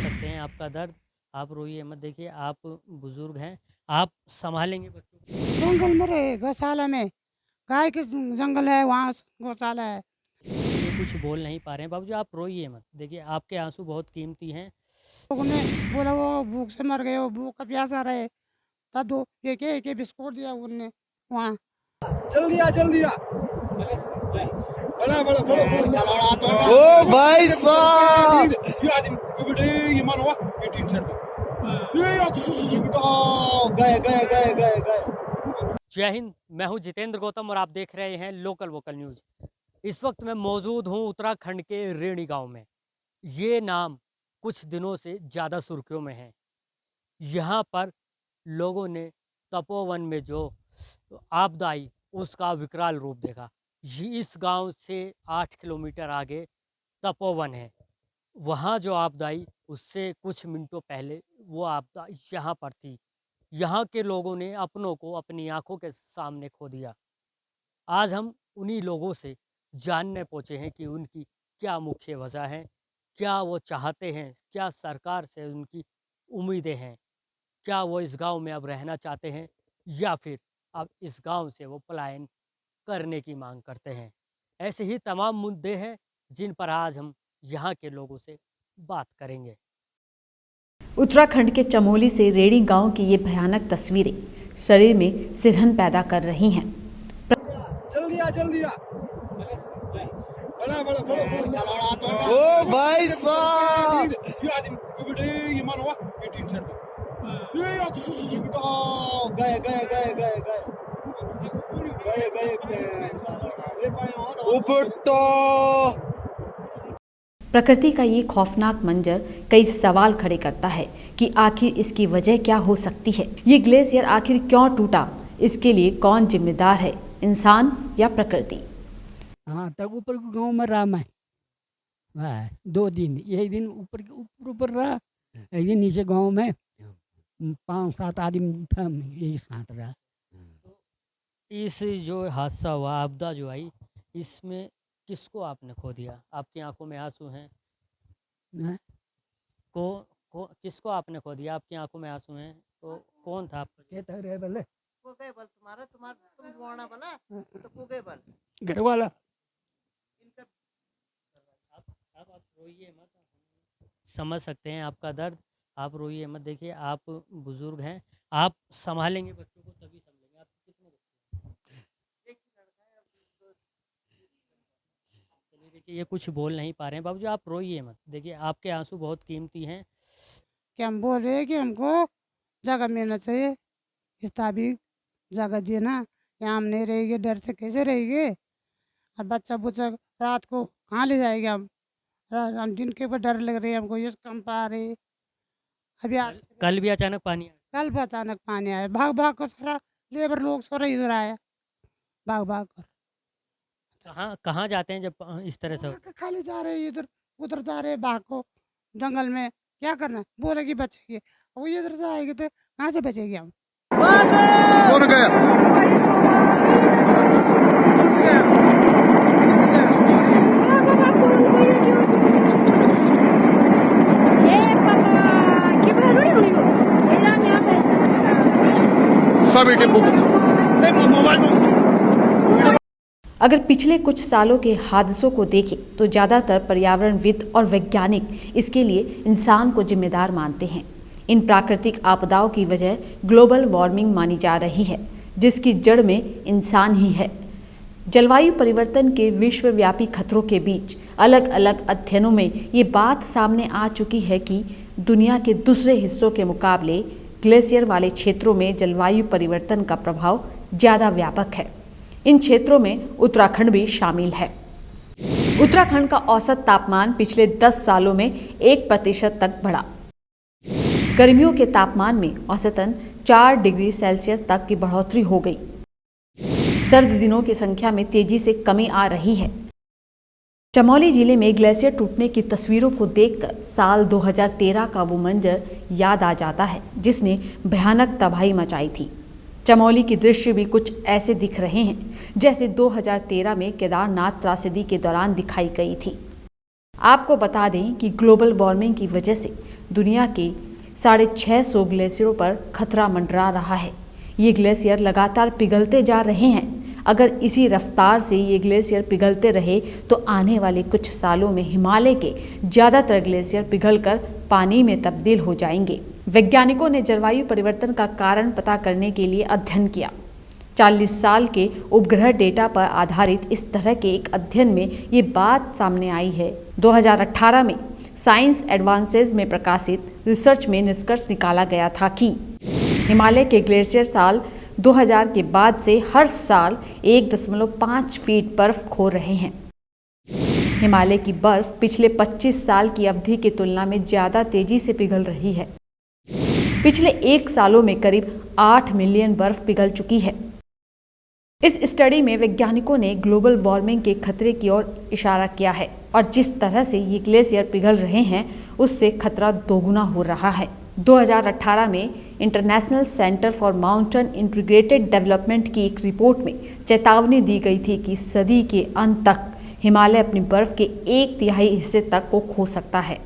सकते हैं आपका दर्द। आप रोइए मत। देखिए आप बुज़ुर्ग हैं, आप सँभालेंगे बच्चों को। जंगल में रहे गौशाला में, गाय के जंगल है वहाँ गौशाला है। ये कुछ बोल नहीं पा रहे हैं। बाबूजी आप रोइए मत। देखिए आपके आँसू बहुत कीमती हैं। लोगों ने बोला वो भूख से मर गए, वो भूख का प्यासा रहे, तब दो एक बिस्कुट दिया उनने वहाँ। जल्दी आ बड़ा बड़ा बड़ा ओ भाई साहब ये मानो ये टीम सेट गए गए गए गए गए। जय हिंद, मैं हूँ जितेंद्र गौतम और आप देख रहे हैं लोकल वोकल न्यूज़। इस वक्त मैं मौजूद हूँ उत्तराखंड के रेणी गांव में। ये नाम कुछ दिनों से ज़्यादा सुर्खियों में है। यहाँ पर लोगों ने तपोवन में जो आपदा आई उसका विकराल रूप देखा। इस गांव से 8 किलोमीटर आगे तपोवन है। वहाँ जो आपदा आई उससे कुछ मिनटों पहले वो आपदा यहाँ पर थी। यहाँ के लोगों ने अपनों को अपनी आंखों के सामने खो दिया। आज हम उन्हीं लोगों से जानने पहुँचे हैं कि उनकी क्या मुख्य वजह है, क्या वो चाहते हैं, क्या सरकार से उनकी उम्मीदें हैं, क्या वो इस गांव में अब रहना चाहते हैं या फिर अब इस गांव से वो पलायन करने की मांग करते हैं। ऐसे ही तमाम मुद्दे हैं जिन पर आज हम यहाँ के लोगों से बात करेंगे। उत्तराखंड के चमोली से रेणी गांव की ये भयानक तस्वीरें शरीर में सिरहन पैदा कर रही हैं। जल्दी आ बड़ा बड़ा बड़ा ओ भाई साहब ये मानो ये टीम सेट गए गए गए गए गए गए गए ऊपर तो प्रकृति का ये खौफनाक मंजर कई सवाल खड़े करता है कि आखिर इसकी वजह क्या हो सकती है। ये ग्लेशियर आखिर क्यों टूटा, इसके लिए कौन जिम्मेदार है, इंसान या प्रकृति। हाँ, तब ऊपर गांव में रहा मैं, वाह 2 दिन, एक दिन ऊपर रहा, एक दिन नीचे गांव में 5-7 आदमी था, यही साथ रहा। इस जो हादसा हुआ, आपदा जो आई, इसमें किसको आपने खो दिया? आपकी आंखों में आंसू हैं। हाँ? किसको आपने खो दिया? आपकी आंखों में आंसू हैं, तो कौन था आपका? घर वाला। आप रोइए मत। समझ सकते हैं आपका दर्द। आप रोइए मत। देखिए आप बुजुर्ग हैं, आप संभालेंगे बच्चों को तभी संभलेंगे। आप कितने बच्चे? चलिए देखिए ये कुछ बोल नहीं पा रहे हैं। बाबूजी आप रोइए मत। देखिए आपके आंसू बहुत कीमती हैं। क्या हम बोल रहे हैं कि हमको जगह मिलना चाहिए, इस ताबीक जगह दिए ना, यहाँ हम नहीं रहेंगे, डर से कैसे रहेंगे। अब बच्चा बुच्चा रात को कहाँ ले जाएंगे हम दिन के ऊपर डर लग रही है हमको, ये कंप आ रही। अभी कल भी अचानक पानी आया। कल भी अचानक पानी आया, भाग भाग कर सारा लेबर लोग सारा इधर आया, भाग भाग कर। कहाँ कहाँ जाते हैं जब इस तरह से? खाली जा रहे हैं, इधर उधर जा रहे हैं, भाग को जंगल में क्या करना, बोलेगी बचेगी, वो इधर से आएगी तो कहाँ से बचेगी हम। कौन गया? अगर पिछले कुछ सालों के हादसों को देखें तो ज़्यादातर पर्यावरणविद और वैज्ञानिक इसके लिए इंसान को जिम्मेदार मानते हैं। इन प्राकृतिक आपदाओं की वजह ग्लोबल वार्मिंग मानी जा रही है, जिसकी जड़ में इंसान ही है। जलवायु परिवर्तन के विश्वव्यापी खतरों के बीच अलग अलग अध्ययनों में ये बात सामने आ चुकी है कि दुनिया के दूसरे हिस्सों के मुकाबले ग्लेशियर वाले क्षेत्रों में जलवायु परिवर्तन का प्रभाव ज़्यादा व्यापक है। इन क्षेत्रों में उत्तराखंड भी शामिल है। उत्तराखंड का औसत तापमान पिछले 10 सालों में 1% तक बढ़ा। गर्मियों के तापमान में औसतन 4 डिग्री सेल्सियस तक की बढ़ोतरी हो गई। सर्द दिनों की संख्या में तेजी से कमी आ रही है। चमोली जिले में ग्लेशियर टूटने की तस्वीरों को देखकर साल 2013 का वो मंजर याद आ जाता है जिसने भयानक तबाही मचाई थी। चमोली की दृश्य भी कुछ ऐसे दिख रहे हैं जैसे 2013 में केदारनाथ त्रासदी के दौरान दिखाई गई थी। आपको बता दें कि ग्लोबल वार्मिंग की वजह से दुनिया के 650 ग्लेशियरों पर खतरा मंडरा रहा है। ये ग्लेशियर लगातार पिघलते जा रहे हैं। अगर इसी रफ्तार से ये ग्लेशियर पिघलते रहे तो आने वाले कुछ सालों में हिमालय के ज़्यादातर ग्लेशियर पिघलकर पानी में तब्दील हो जाएंगे। वैज्ञानिकों ने जलवायु परिवर्तन का कारण पता करने के लिए अध्ययन किया। 40 साल के उपग्रह डेटा पर आधारित इस तरह के एक अध्ययन में ये बात सामने आई है। 2018 में साइंस एडवांसेस में प्रकाशित रिसर्च में निष्कर्ष निकाला गया था कि हिमालय के ग्लेशियर साल 2000 के बाद से हर साल 1.5 फीट बर्फ खो रहे हैं। हिमालय की बर्फ पिछले 25 साल की अवधि की तुलना में ज़्यादा तेजी से पिघल रही है। पिछले 1 सालों में करीब 8 मिलियन बर्फ पिघल चुकी है। इस स्टडी में वैज्ञानिकों ने ग्लोबल वार्मिंग के खतरे की ओर इशारा किया है और जिस तरह से ये ग्लेशियर पिघल रहे हैं उससे खतरा दोगुना हो रहा है। 2018 में international centre for mountain integrated development की एक रिपोर्ट में चेतावनी दी गई थी कि सदी के अंत तक हिमालय अपनी बर्फ के 1/3 हिस्से तक को खो सकता है।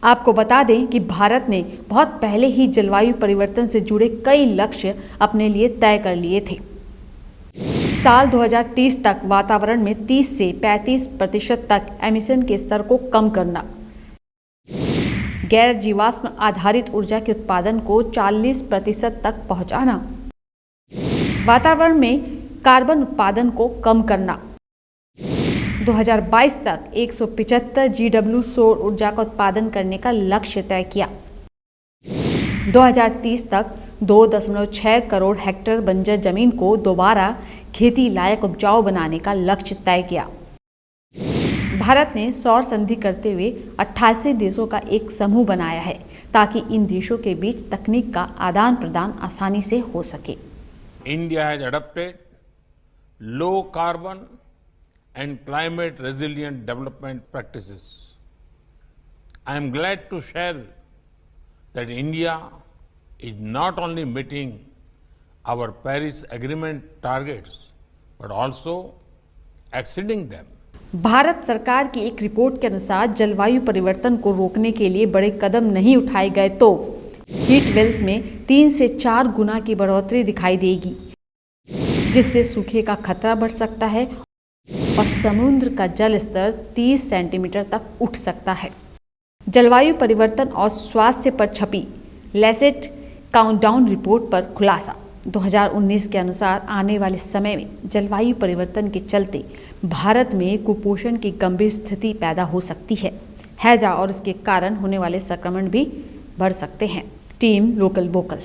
आपको बता दें कि भारत ने बहुत पहले ही जलवायु परिवर्तन से जुड़े कई लक्ष्य अपने लिए तय कर लिए थे। साल 2030 तक वातावरण में 30 से 35% तक एमिशन के स्तर को कम करना, गैर जीवाश्म आधारित ऊर्जा के उत्पादन को 40% तक पहुंचाना, वातावरण में कार्बन उत्पादन को कम करना, 2022 तक 175 GW सौर ऊर्जा का उत्पादन करने का लक्ष्य तय किया। 2030 तक 2.6 करोड़ हेक्टेयर बंजर जमीन को दोबारा खेती लायक उपजाऊ बनाने का लक्ष्य तय किया। भारत ने सौर संधि करते हुए 88 देशों का एक समूह बनाया है ताकि इन देशों के बीच तकनीक का आदान प्रदान आसानी से हो सके। India has adopted low carbon and climate resilient development practices. I am glad to share that India is not only meeting our Paris Agreement targets but also exceeding them. Bharat सरकार की एक रिपोर्ट के अनुसार जलवायु परिवर्तन को रोकने के लिए बड़े कदम नहीं उठाए गए तो हीट वेव्स में 3 से 4 गुना की बढ़ोतरी दिखाई देगी, जिससे सूखे का खतरा बढ़ सकता है और समुद्र का जल स्तर 30 सेंटीमीटर तक उठ सकता है। जलवायु परिवर्तन और स्वास्थ्य पर छपी लैसेट काउंटडाउन रिपोर्ट पर खुलासा। 2019 के अनुसार आने वाले समय में जलवायु परिवर्तन के चलते भारत में कुपोषण की गंभीर स्थिति पैदा हो सकती है। हैजा और इसके कारण होने वाले संक्रमण भी बढ़ सकते हैं। Team local vocal.